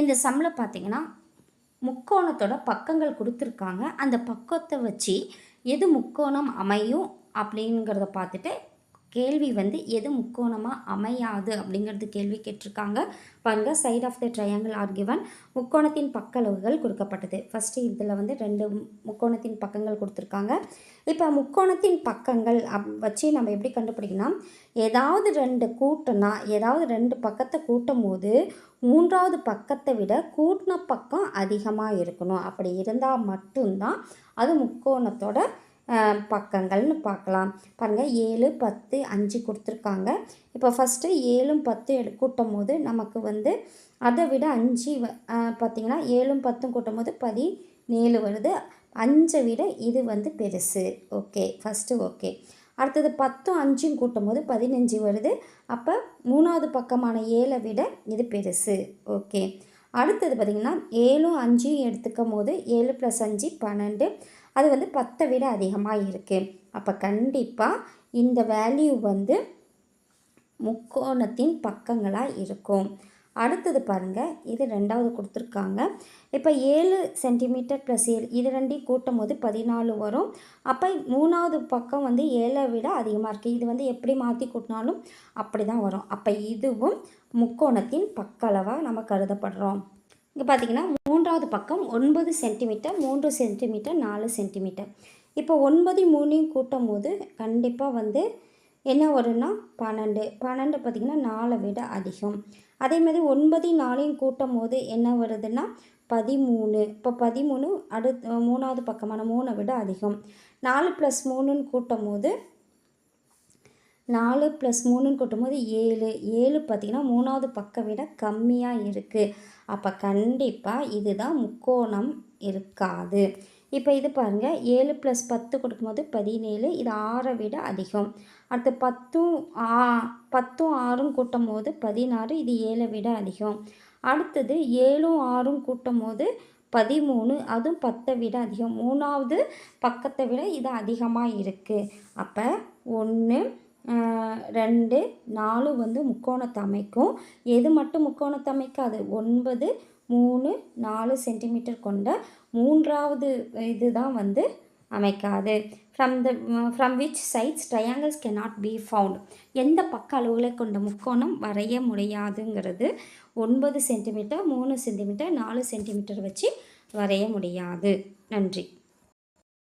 இந்த சம்மில் பார்த்தீங்கன்னா முக்கோணத்தோட பக்கங்கள் கொடுத்துருக்காங்க. அந்த பக்கத்தை வச்சு எது முக்கோணம் அமையும் அப்படிங்கிறத பார்த்துட்டு கேள்வி வந்து எது முக்கோணமாக அமையாது அப்படிங்கிறது கேள்வி கேட்டிருக்காங்க. பாருங்கள், side of the triangle are given. முக்கோணத்தின் பக்க அளவுகள் கொடுக்கப்பட்டது. ஃபஸ்ட்டு இதில் வந்து 2 முக்கோணத்தின் பக்கங்கள் கொடுத்துருக்காங்க. இப்போ முக்கோணத்தின் பக்கங்கள் வச்சு நம்ம எப்படி கண்டுபிடிக்கணும்? ஏதாவது 2 கூட்டினா, ஏதாவது 2 பக்கத்தை கூட்டும் போது 3வது பக்கத்தை விட கூட்டின பக்கம் அதிகமாக இருக்கணும். அப்படி இருந்தால் மட்டும்தான் அது முக்கோணத்தோட பக்கங்கள்னு பார்க்கலாம். பாருங்கள், 7, 10, 5 கொடுத்துருக்காங்க. இப்போ ஃபஸ்ட்டு 7, 10 கூட்டும் போது நமக்கு வந்து அதை விட 5 பார்த்திங்கன்னா 7, 10 கூட்டும் போது 17 வருது. 5 விட இது வந்து பெருசு. Okay, first okay. அடுத்தது 10, 5 கூட்டும் போது 15 வருது. அப்போ 3வது பக்கமான 7 விட இது பெருசு. ஓகே. அடுத்தது பார்த்திங்கன்னா 7, 5 எடுத்துக்கும் போது 7 + 5 12. அது வந்து 10 விட அதிகமாக இருக்குது. அப்போ கண்டிப்பாக இந்த வேல்யூ வந்து முக்கோணத்தின் பக்கங்களாக இருக்கும். அடுத்தது பாருங்கள், இது 2வது கொடுத்துருக்காங்க. இப்போ 7 சென்டிமீட்டர் + 7 இது 2ஐயும் கூட்டும் போது 14 வரும். அப்போ 3வது பக்கம் வந்து 7 விட அதிகமாக இருக்குது. இது வந்து எப்படி மாற்றி கூட்டினாலும் அப்படி தான் வரும். அப்போ இதுவும் முக்கோணத்தின் பக்க அளவாக நம்ம கருதப்படுறோம். இங்கே பார்த்திங்கன்னா 3வது பக்கம் 9 சென்டிமீட்டர், 3 சென்டிமீட்டர், 4 சென்டிமீட்டர். இப்போ 9, 3ஐயும் கூட்டும் போது கண்டிப்பாக வந்து என்ன வரும்னா 12. 12 பார்த்திங்கன்னா 4 விட அதிகம். அதேமாதிரி 9, 4ஐயும் கூட்டும் போது என்ன வருதுன்னா 13. இப்போ 13 அடுத்து 3வது பக்கமான 3 விட அதிகம். 4 + 3ன்னு கூட்டும் போது 4 + 3ன்னு கூட்டும்போது 7. 7 பார்த்திங்கன்னா 3வது பக்கம் விட கம்மியாக இருக்குது. அப்போ கண்டிப்பாக இதுதான் முக்கோணம் இருக்காது. இப்போ இது பாருங்கள், 7 + 10 கொடுக்கும்போது 17. இது 6 விட அதிகம். அடுத்து 10, 6ம் கூட்டும் போது 16. இது 7 விட அதிகம். அடுத்தது 7, 6ம் கூட்டும் போது 13. அதுவும் 10 விட அதிகம். 3வது பக்கத்தை விட இது அதிகமாக இருக்குது. அப்போ 1, 2, 4 வந்து முக்கோணத்தை அமைக்கும். எது மட்டும் முக்கோணத்தை அமைக்காது? 9, 3, 4 சென்டிமீட்டர் கொண்ட 3வது இது தான் வந்து அமைக்காது. From which sides triangles cannot be found. எந்த பக்க அளவுகளை கொண்ட முக்கோணம் வரைய முடியாதுங்கிறது 9 சென்டிமீட்டர், 3 சென்டிமீட்டர், 4 சென்டிமீட்டர் வச்சு வரைய முடியாது. நன்றி.